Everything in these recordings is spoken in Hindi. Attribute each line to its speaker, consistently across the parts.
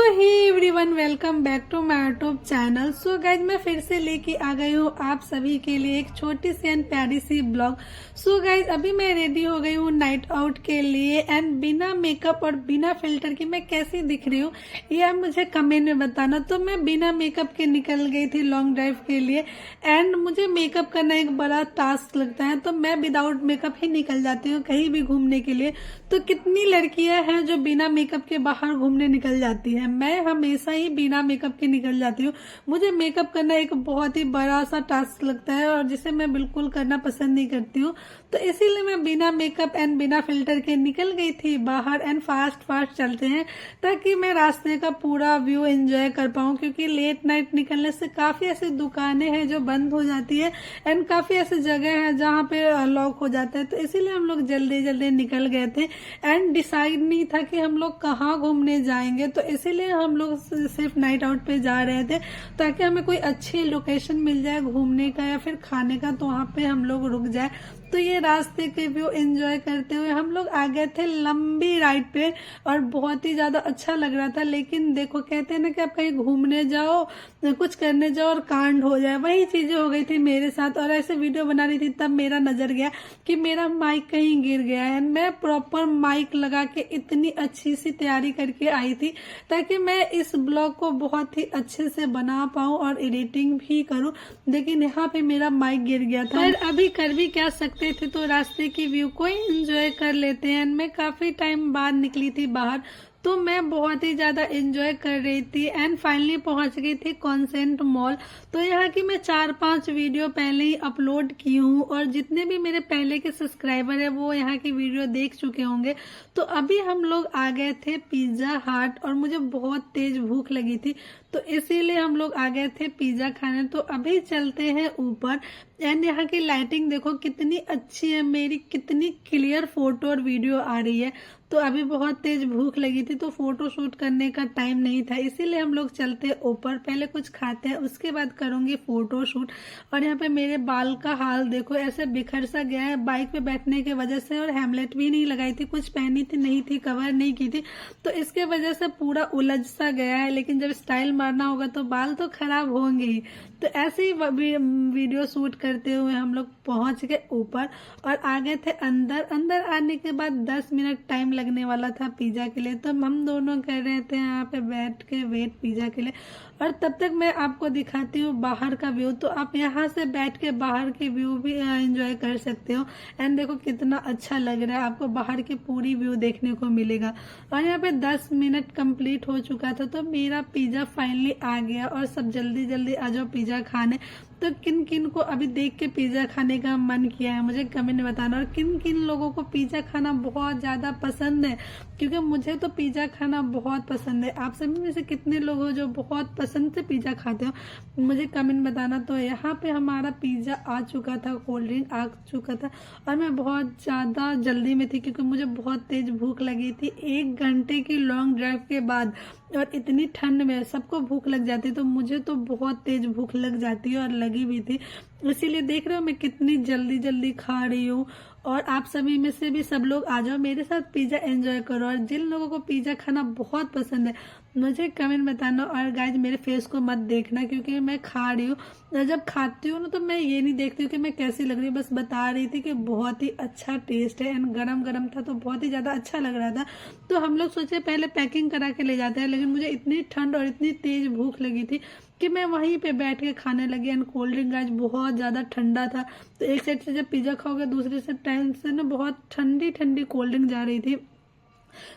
Speaker 1: Hey everyone, welcome back to my YouTube channel. So guys, मैं फिर से लेके आ गई हूँ आप सभी के लिए एक छोटी सी एंड प्यारी सी ब्लॉग। सो गाइज, अभी मैं रेडी हो गई हूँ नाइट आउट के लिए एंड बिना मेकअप और बिना फिल्टर की मैं कैसी दिख रही हूँ ये आप मुझे कमेंट में बताना। तो मैं बिना मेकअप के निकल गई थी लॉन्ग ड्राइव के लिए एंड मुझे मेकअप करना एक बड़ा टास्क लगता है, तो मैं विदाउट मेकअप ही निकल जाती हूँ कहीं भी घूमने के लिए। तो कितनी लड़कियां हैं जो बिना मेकअप के बाहर घूमने निकल जाती है, मैं हमेशा ही बिना मेकअप के निकल जाती हूँ। मुझे मेकअप करना एक बहुत ही बड़ा सा टास्क लगता है और जिसे मैं बिल्कुल करना पसंद नहीं करती हूँ। तो इसीलिए मैं बिना मेकअप एंड बिना फिल्टर के निकल गई थी बाहर एंड फास्ट फास्ट चलते हैं ताकि मैं रास्ते का पूरा व्यू एंजॉय कर पाऊँ, क्योंकि लेट नाइट निकलने से काफी ऐसी दुकानें हैं जो बंद हो जाती है एंड काफी ऐसी जगह है जहाँ पे लॉक हो जाता है। तो इसीलिए हम लोग जल्दी जल्दी निकल गए थे एंड डिसाइड नहीं था कि हम लोग कहाँ घूमने जाएंगे, तो इसीलिए हम लोग सिर्फ नाइट आउट पे जा रहे थे ताकि हमें कोई अच्छी लोकेशन मिल जाए घूमने का या फिर खाने का, तो वहाँ पे हम लोग रुक जाए। तो ये रास्ते के व्यू एंजॉय करते हुए हम लोग आ गए थे लंबी राइड पे और बहुत ही ज्यादा अच्छा लग रहा था। लेकिन देखो, कहते हैं ना कि आप कहीं घूमने जाओ, कुछ करने जाओ और कांड हो जाए, वही चीजें हो गई थी मेरे साथ। और ऐसे वीडियो बना रही थी तब मेरा नजर गया कि मेरा माइक कहीं गिर गया है। मैं प्रॉपर माइक लगा के इतनी अच्छी सी तैयारी करके आई थी ताकि मैं इस ब्लॉग को बहुत ही अच्छे से बना पाऊँ और एडिटिंग भी करूँ, लेकिन यहाँ पे मेरा माइक गिर गया था। पर अभी कर भी क्या सकते थे, तो रास्ते की व्यू को एंजॉय कर लेते हैं। मैं काफी टाइम बाद निकली थी बाहर, तो मैं बहुत ही ज्यादा एंजॉय कर रही थी एंड फाइनली पहुंच गई थी कॉन्सेंट मॉल। तो यहाँ की मैं 4-5 वीडियो पहले ही अपलोड की हूँ और जितने भी मेरे पहले के सब्सक्राइबर है वो यहाँ की वीडियो देख चुके होंगे। तो अभी हम लोग आ गए थे पिज्जा हट और मुझे बहुत तेज भूख लगी थी, तो इसीलिए हम लोग आ गए थे पिज्जा खाने। तो अभी चलते हैं ऊपर एंड यहाँ की लाइटिंग देखो कितनी अच्छी है, मेरी कितनी क्लियर फोटो और वीडियो आ रही है। तो अभी बहुत तेज भूख लगी थी तो फोटो शूट करने का टाइम नहीं था, इसीलिए हम लोग चलते ऊपर, पहले कुछ खाते हैं उसके बाद करूंगी फोटो शूट। और यहाँ पे मेरे बाल का हाल देखो, ऐसे बिखर सा गया है बाइक पे बैठने की वजह से, और हेमलेट भी नहीं लगाई थी, कुछ पहनी थी नहीं थी, कवर नहीं की थी, तो इसके वजह से पूरा उलझ सा गया है। लेकिन जब स्टाइल मारना होगा तो बाल तो खराब होंगे ही। तो ऐसे ही वीडियो शूट करते हुए हम लोग पहुंच गए ऊपर और आ गए थे अंदर। अंदर आने के बाद 10 मिनट टाइम लगने वाला था पिज्जा के लिए, तो हम दोनों कर रहे थे यहाँ पे बैठ के वेट पिज्जा के लिए। और तब तक मैं आपको दिखाती हूँ बाहर का व्यू, तो आप यहाँ से बैठ के बाहर के व्यू भी एंजॉय कर सकते हो एंड देखो कितना अच्छा लग रहा है, आपको बाहर की पूरी व्यू देखने को मिलेगा। और यहाँ पे 10 मिनट कंप्लीट हो चुका था तो मेरा पिज्जा फाइनली आ गया और सब जल्दी जल्दी आ जाओ पिज्जा खाने। तो किन किन को अभी देख के पिज्जा खाने का मन किया है मुझे कमेंट में बताना, और किन किन लोगों को पिज्जा खाना बहुत ज्यादा पसंद है, क्योंकि मुझे तो पिज्जा खाना बहुत पसंद है। आप सभी में से कितने लोग हो जो बहुत पसंद से पिज्जा खाते हो मुझे कमेंट बताना। तो यहाँ पे हमारा पिज्जा आ चुका था, कोल्ड ड्रिंक आ चुका था और मैं बहुत ज्यादा जल्दी में थी क्योंकि मुझे बहुत तेज भूख लगी थी 1 घंटे की लॉन्ग ड्राइव के बाद, और इतनी ठंड में सबको भूख लग जाती है, तो मुझे तो बहुत तेज भूख लग जाती है और लगी भी थी। इसीलिए देख रहे हो मैं कितनी जल्दी जल्दी खा रही हूँ। और आप सभी में से भी सब लोग आ जाओ मेरे साथ पिज्जा एंजॉय करो, और जिन लोगों को पिज्जा खाना बहुत पसंद है मुझे कमेंट बताना। और गाइज मेरे फेस को मत देखना क्योंकि मैं खा रही हूँ, जब खाती हूँ ना तो मैं ये नहीं देखती हूँ कि मैं कैसी लग रही हूँ, बस बता रही थी कि बहुत ही अच्छा टेस्ट है एंड गरम गरम था तो बहुत ही ज्यादा अच्छा लग रहा था। तो हम लोग सोचे पहले पैकिंग करा के ले जाते हैं, लेकिन मुझे इतनी ठंड और इतनी तेज भूख लगी थी कि मैं वहीं पे बैठ के खाने लगी एंड कोल्ड ड्रिंक आज बहुत ज्यादा ठंडा था। तो एक साइड से जब पिज्जा खाओगे दूसरे से टाइम से ना बहुत ठंडी ठंडी कोल्ड ड्रिंक जा रही थी,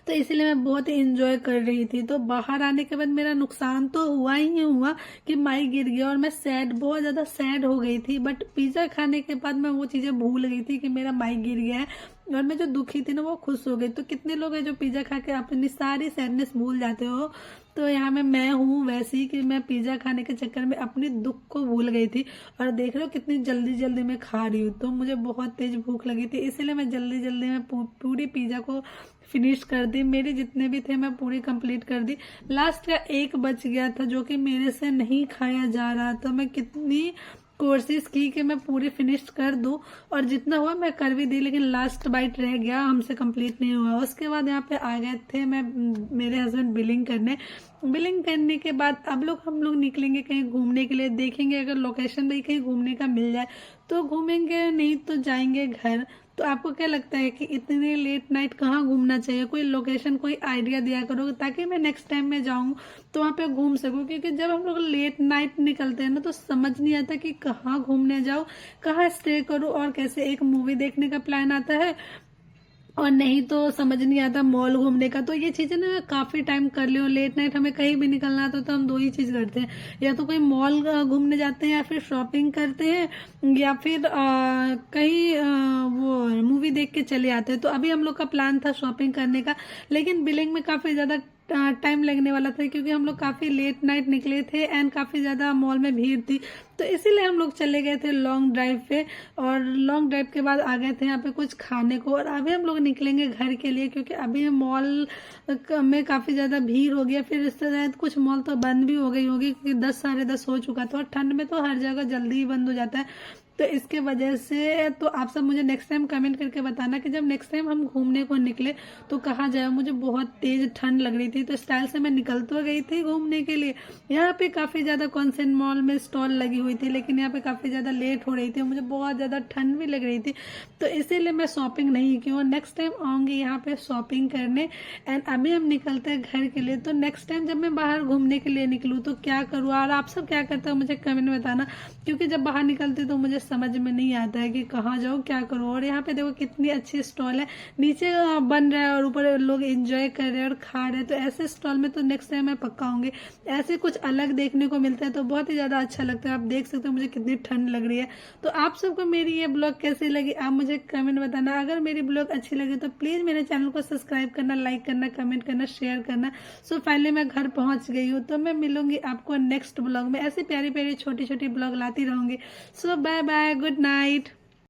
Speaker 1: तो इसीलिए मैं बहुत ही इंजॉय कर रही थी। तो बाहर आने के बाद मेरा नुकसान तो हुआ ही हुआ कि माइक गिर गया और मैं सैड, बहुत ज्यादा सैड हो गई थी, बट पिज्जा खाने के बाद मैं वो चीजें भूल गई थी कि मेरा माइक गिर गया है और मैं जो दुखी थी ना वो खुश हो गई। तो कितने लोग हैं जो पिज्जा खा के अपनी सारी सैडनेस भूल जाते हो, तो यहाँ में मैं हूँ वैसे ही कि मैं पिज्जा खाने के चक्कर में अपनी दुख को भूल गई थी। और देख रहे हो कितनी जल्दी जल्दी मैं खा रही हूँ, तो मुझे बहुत तेज भूख लगी थी इसीलिए मैं जल्दी जल्दी में पूरी पिज्जा को फिनिश कर दी। मेरे जितने भी थे मैं पूरी कंप्लीट कर दी। लास्ट का एक बच गया था जो कि मेरे से नहीं खाया जा रहा था। मैं कितनी कोशिश की कि मैं पूरी फिनिश कर दूं, और जितना हुआ मैं कर भी दी, लेकिन लास्ट बाइट रह गया, हमसे कंप्लीट नहीं हुआ। उसके बाद यहाँ पे आ गए थे मेरे हस्बैंड बिलिंग करने। बिलिंग करने के बाद अब हम लोग निकलेंगे कहीं घूमने के लिए, देखेंगे अगर लोकेशन भी कहीं घूमने का मिल जाए तो घूमेंगे, नहीं तो जाएंगे घर। तो आपको क्या लगता है कि इतने लेट नाइट कहाँ घूमना चाहिए? कोई लोकेशन, कोई आइडिया दिया करो ताकि मैं नेक्स्ट टाइम में जाऊँ तो वहाँ पे घूम सकूँ, क्योंकि जब हम लोग लेट नाइट निकलते हैं ना तो समझ नहीं आता कि कहाँ घूमने जाओ, कहाँ स्टे करूँ, और कैसे एक मूवी देखने का प्लान आता है और नहीं तो समझ नहीं आता मॉल घूमने का। तो ये चीजें ना काफी टाइम कर लियो, लेट नाइट हमें कहीं भी निकलना आता तो हम दो ही चीज करते हैं, या तो कोई मॉल घूमने जाते हैं, या फिर शॉपिंग करते हैं, या फिर कहीं वो मूवी देख के चले आते हैं। तो अभी हम लोग का प्लान था शॉपिंग करने का, लेकिन बिलिंग में काफी ज्यादा टाइम लगने वाला था, क्योंकि हम लोग काफी लेट नाइट निकले थे एंड काफी ज्यादा मॉल में भीड़ थी। तो इसीलिए हम लोग चले गए थे लॉन्ग ड्राइव पे, और लॉन्ग ड्राइव के बाद आ गए थे यहाँ पे कुछ खाने को। और अभी हम लोग निकलेंगे घर के लिए, क्योंकि अभी मॉल में काफी ज्यादा भीड़ हो गया, फिर इससे ज्यादा कुछ मॉल तो बंद भी हो गई होगी, क्योंकि 10 साढ़े 10 हो चुका था, और ठंड में तो हर जगह जल्दी ही बंद हो जाता है। तो इसके वजह से तो आप सब मुझे नेक्स्ट टाइम कमेंट करके बताना कि जब नेक्स्ट टाइम हम घूमने को निकले तो कहाँ जाए। मुझे बहुत तेज ठंड लग रही थी, तो स्टाइल से मैं निकल तो गई थी घूमने के लिए। यहाँ पे काफी ज्यादा कॉन्सेंट मॉल में स्टॉल लगी हुई थी, लेकिन यहाँ पे काफी ज्यादा लेट हो रही थी, मुझे बहुत ज्यादा ठंड भी लग रही थी, तो इसीलिए मैं शॉपिंग नहीं की। और नेक्स्ट टाइम आऊंगी यहाँ पे शॉपिंग करने। एंड अभी हम निकलते हैं घर के लिए। तो नेक्स्ट टाइम जब मैं बाहर घूमने के लिए निकलूँ तो क्या करूँ, और आप सब क्या करते हो मुझे कमेंट में बताना, क्योंकि जब बाहर निकलते तो मुझे समझ में नहीं आता है कि कहाँ जाऊँ, क्या करूँ। और यहाँ पे देखो कितनी अच्छी स्टॉल है, नीचे बन रहा है और ऊपर लोग एंजॉय कर रहे हैं और खा रहे हैं। तो ऐसे स्टॉल में तो नेक्स्ट टाइम मैं पक्का आऊंगी। ऐसे कुछ अलग देखने को मिलता है तो बहुत ही ज्यादा अच्छा लगता है। आप देख सकते हो मुझे कितनी ठंड लग रही है। तो आप सबको मेरी ये ब्लॉग कैसी लगी आप मुझे कमेंट बताना। अगर मेरी ब्लॉग अच्छी लगी तो प्लीज मेरे चैनल को सब्सक्राइब करना, लाइक करना, कमेंट करना, शेयर करना। सो फाइनली मैं घर पहुंच गई हूँ, तो मैं मिलूंगी आपको नेक्स्ट ब्लॉग में। ऐसी प्यारी प्यारी छोटी छोटी ब्लॉग लाती रहूंगी। सो बाय बाय, गुड नाइट।